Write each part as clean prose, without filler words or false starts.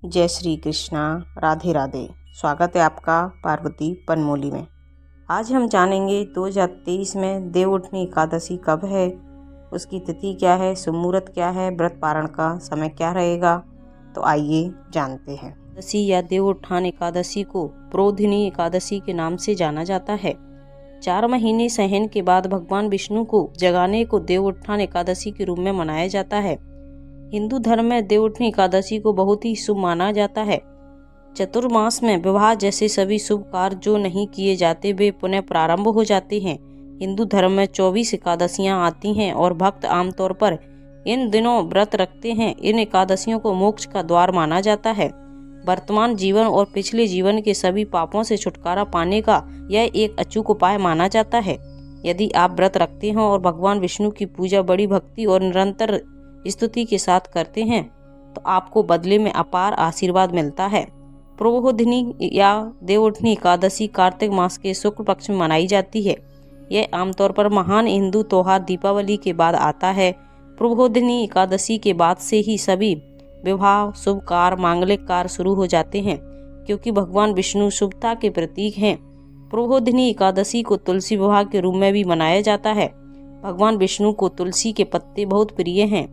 जय श्री कृष्णा। राधे राधे। स्वागत है आपका पार्वती पनमोली में। आज हम जानेंगे 2023 में देवउठनी एकादशी कब है, उसकी तिथि क्या है, शुभ मुहूर्त क्या है, व्रत पारण का समय क्या रहेगा। तो आइए जानते हैं। एकादशी या देवउत्थान एकादशी को प्रोधिनी एकादशी के नाम से जाना जाता है। 4 महीने सहन के बाद भगवान विष्णु को जगाने को देवउत्थान एकादशी के रूप में मनाया जाता है। हिंदू धर्म में देवउठनी एकादशी को बहुत ही शुभ माना जाता है। चतुर्मास में विवाह जैसे सभी शुभ कार्य जो नहीं किए जाते वे पुनः प्रारंभ हो जाते हैं। हिंदू धर्म में 24 एकादशियां आती हैं और भक्त आमतौर पर इन दिनों व्रत रखते हैं। इन एकादशियों को मोक्ष का द्वार माना जाता है। वर्तमान जीवन और पिछले जीवन के सभी पापों से छुटकारा पाने का यह एक अचूक उपाय माना जाता है। यदि आप व्रत रखते हो और भगवान विष्णु की पूजा बड़ी भक्ति और निरंतर स्तुति के साथ करते हैं तो आपको बदले में अपार आशीर्वाद मिलता है। प्रोधिनी या देवउठनी एकादशी कार्तिक मास के शुक्ल पक्ष में मनाई जाती है। यह आमतौर पर महान हिंदू त्योहार दीपावली के बाद आता है। प्रोधिनी एकादशी के बाद से ही सभी विवाह, शुभ कार्य, मांगलिक कार्य शुरू हो जाते हैं क्योंकि भगवान विष्णु शुभता के प्रतीक हैं। प्रोधिनी एकादशी को तुलसी विवाह के रूप में भी मनाया जाता है। भगवान विष्णु को तुलसी के पत्ते बहुत प्रिय हैं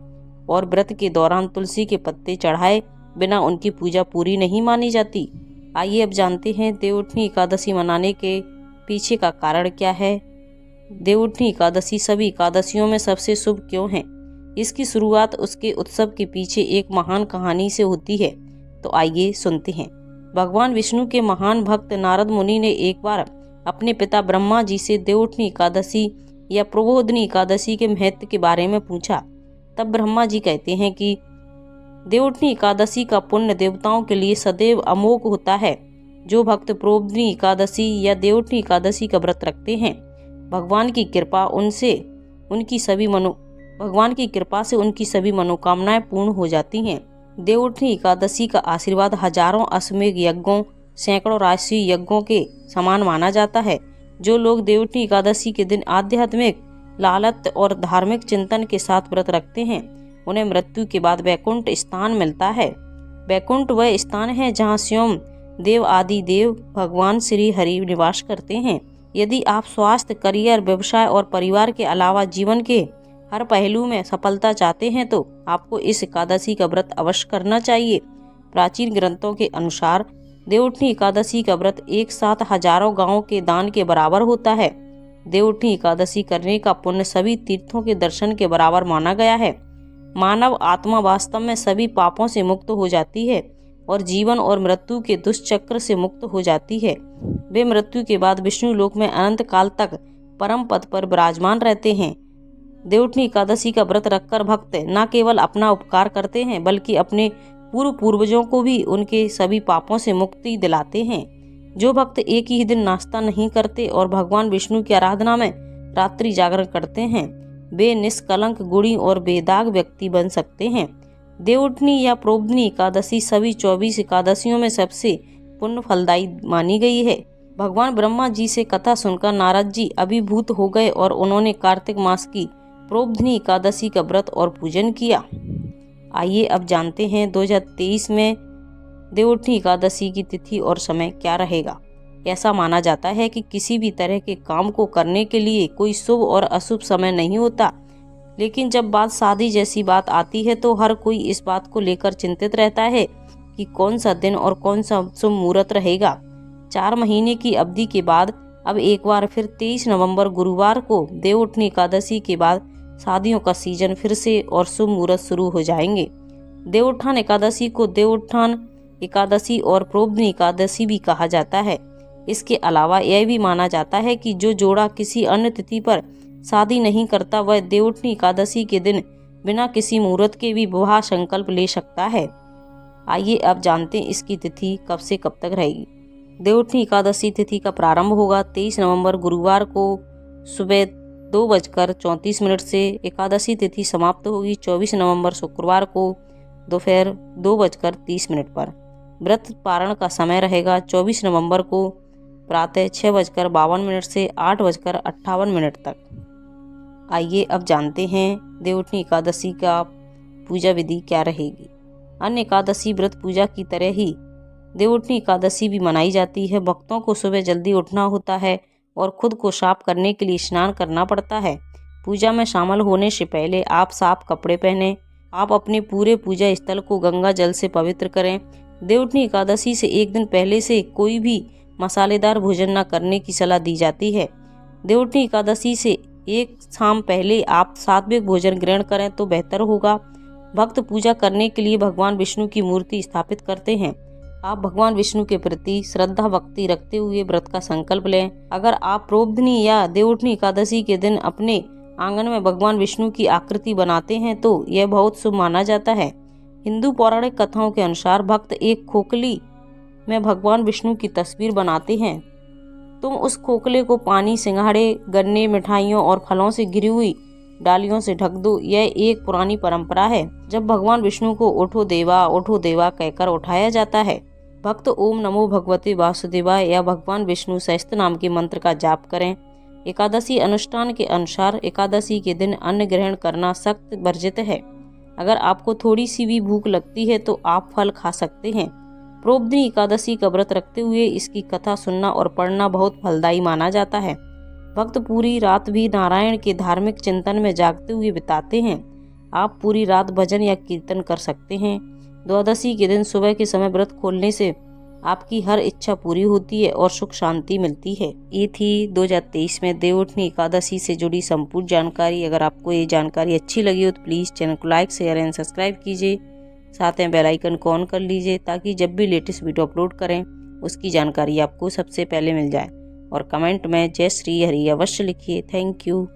और व्रत के दौरान तुलसी के पत्ते चढ़ाए बिना उनकी पूजा पूरी नहीं मानी जाती। आइए अब जानते हैं देवउठनी एकादशी मनाने के पीछे का कारण क्या है। देवउठनी एकादशी सभी एकादशियों में सबसे शुभ क्यों है, इसकी शुरुआत उसके उत्सव के पीछे एक महान कहानी से होती है। तो आइए सुनते हैं। भगवान विष्णु के महान भक्त नारद मुनि ने एक बार अपने पिता ब्रह्मा जी से देवउठनी एकादशी या प्रोधिनी एकादशी के महत्व के बारे में पूछा। तब ब्रह्मा जी कहते हैं कि देवउठनी एकादशी का पुण्य देवताओं के लिए सदैव अमोघ होता है। जो भक्त प्रोधिनी एकादशी या देवउठनी एकादशी का व्रत रखते हैं भगवान की कृपा से उनकी सभी मनोकामनाएं पूर्ण हो जाती हैं। देवउठनी एकादशी का आशीर्वाद हजारों अश्वमेध यज्ञों, सैकड़ों राजसूय यज्ञों के समान माना जाता है। जो लोग देवउठनी एकादशी के दिन आध्यात्मिक लालच और धार्मिक चिंतन के साथ व्रत रखते हैं उन्हें मृत्यु के बाद वैकुंठ स्थान मिलता है। वैकुंठ वह स्थान है जहां स्वयं देव आदि देव भगवान श्री हरि निवास करते हैं। यदि आप स्वास्थ्य, करियर, व्यवसाय और परिवार के अलावा जीवन के हर पहलू में सफलता चाहते हैं तो आपको इस एकादशी का व्रत अवश्य करना चाहिए। प्राचीन ग्रंथों के अनुसार देवउठनी एकादशी का व्रत एक साथ हजारों गांवों के दान के बराबर होता है। देवउठनी एकादशी करने का पुण्य सभी तीर्थों के दर्शन के बराबर माना गया है। मानव आत्मा वास्तव में सभी पापों से मुक्त हो जाती है और जीवन और मृत्यु के दुष्चक्र से मुक्त हो जाती है। वे मृत्यु के बाद विष्णु लोक में अनंत काल तक परम पद पर विराजमान रहते हैं। देवउठनी एकादशी का व्रत रखकर भक्त न केवल अपना उपकार करते हैं बल्कि अपने पूर्वजों को भी उनके सभी पापों से मुक्ति दिलाते हैं। जो भक्त एक ही दिन नाश्ता नहीं करते और भगवान विष्णु की आराधना में रात्रि जागरण करते हैं वे निष्कलंक, गुणी और बेदाग व्यक्ति बन सकते हैं। देवउठनी या प्रोधिनी एकादशी सभी 24 एकादशियों में सबसे पुण्य फलदायी मानी गई है। भगवान ब्रह्मा जी से कथा सुनकर नारद जी अभिभूत हो गए और उन्होंने कार्तिक मास की प्रोधिनी एकादशी का व्रत और पूजन किया। आइए अब जानते हैं 2023 में देवउठनी एकादशी की तिथि और समय क्या रहेगा। ऐसा माना जाता है कि किसी भी तरह के काम को करने के लिए कोई शुभ और अशुभ समय नहीं होता, लेकिन जब बात शादी जैसी बात आती है तो हर कोई इस बात को लेकर चिंतित रहता है कि कौन सा दिन और कौन सा शुभ मुहूर्त रहेगा। 4 महीने की अवधि के बाद अब एक बार फिर 23 नवंबर गुरुवार को देवउठनी एकादशी के बाद शादियों का सीजन फिर से और शुभ मुहूर्त शुरू हो जाएंगे। देवउत्थान एकादशी को देवउत्थान एकादशी और प्रोधिनी एकादशी भी कहा जाता है। इसके अलावा यह भी माना जाता है कि जो जोड़ा किसी अन्य तिथि पर शादी नहीं करता वह देवउठनी एकादशी के दिन बिना किसी मुहूर्त के भी विवाह संकल्प ले सकता है। आइए अब जानते हैं इसकी तिथि कब से कब तक रहेगी। देवउठनी एकादशी तिथि का प्रारंभ होगा 23 नवंबर गुरुवार को सुबह 2:34 से। एकादशी तिथि समाप्त होगी 24 नवंबर शुक्रवार को दोपहर 2:30 पर। व्रत पारण का समय रहेगा 24 नवंबर को प्रातः 6:52 से 8:58 तक। आइए अब जानते हैं देवउठनी एकादशी का पूजा विधि क्या रहेगी। अन्य एकादशी व्रत पूजा की तरह ही देवउठनी एकादशी भी मनाई जाती है। भक्तों को सुबह जल्दी उठना होता है और खुद को साफ करने के लिए स्नान करना पड़ता है। पूजा में शामिल होने से पहले आप साफ कपड़े पहनें। आप अपने पूरे पूजा स्थल को गंगा जल से पवित्र करें। देवउठनी एकादशी से एक दिन पहले से कोई भी मसालेदार भोजन न करने की सलाह दी जाती है। देवउठनी एकादशी से एक शाम पहले आप सात्विक भोजन ग्रहण करें तो बेहतर होगा। भक्त पूजा करने के लिए भगवान विष्णु की मूर्ति स्थापित करते हैं। आप भगवान विष्णु के प्रति श्रद्धा भक्ति रखते हुए व्रत का संकल्प लें। अगर आप प्रोबधनी या देवउठनी एकादशी के दिन अपने आंगन में भगवान विष्णु की आकृति बनाते हैं तो यह बहुत शुभ माना जाता है। हिंदू पौराणिक कथाओं के अनुसार भक्त एक खोखली में भगवान विष्णु की तस्वीर बनाते हैं। तुम उस खोखले को पानी, सिंघाड़े, गन्ने, मिठाइयों और फलों से घिरी हुई डालियों से ढक दो। यह एक पुरानी परंपरा है जब भगवान विष्णु को उठो देवा कहकर उठाया जाता है। भक्त ओम नमो भगवते वासुदेवाय या भगवान विष्णु सहस्त्र नाम के मंत्र का जाप करें। एकादशी अनुष्ठान के अनुसार एकादशी के दिन अन्न ग्रहण करना सख्त वर्जित है। अगर आपको थोड़ी सी भी भूख लगती है तो आप फल खा सकते हैं। प्रोबधनी एकादशी का व्रत रखते हुए इसकी कथा सुनना और पढ़ना बहुत फलदायी माना जाता है। भक्त पूरी रात भी नारायण के धार्मिक चिंतन में जागते हुए बिताते हैं। आप पूरी रात भजन या कीर्तन कर सकते हैं। द्वादशी के दिन सुबह के समय व्रत खोलने से आपकी हर इच्छा पूरी होती है और सुख शांति मिलती है। ये थी 2023 में देवउठनी एकादशी से जुड़ी संपूर्ण जानकारी। अगर आपको ये जानकारी अच्छी लगी हो तो प्लीज़ चैनल को लाइक, शेयर एंड सब्सक्राइब कीजिए। साथ में बेल आइकन को ऑन कर लीजिए ताकि जब भी लेटेस्ट वीडियो अपलोड करें उसकी जानकारी आपको सबसे पहले मिल जाए। और कमेंट में जय श्री हरि अवश्य लिखिए। Thank you.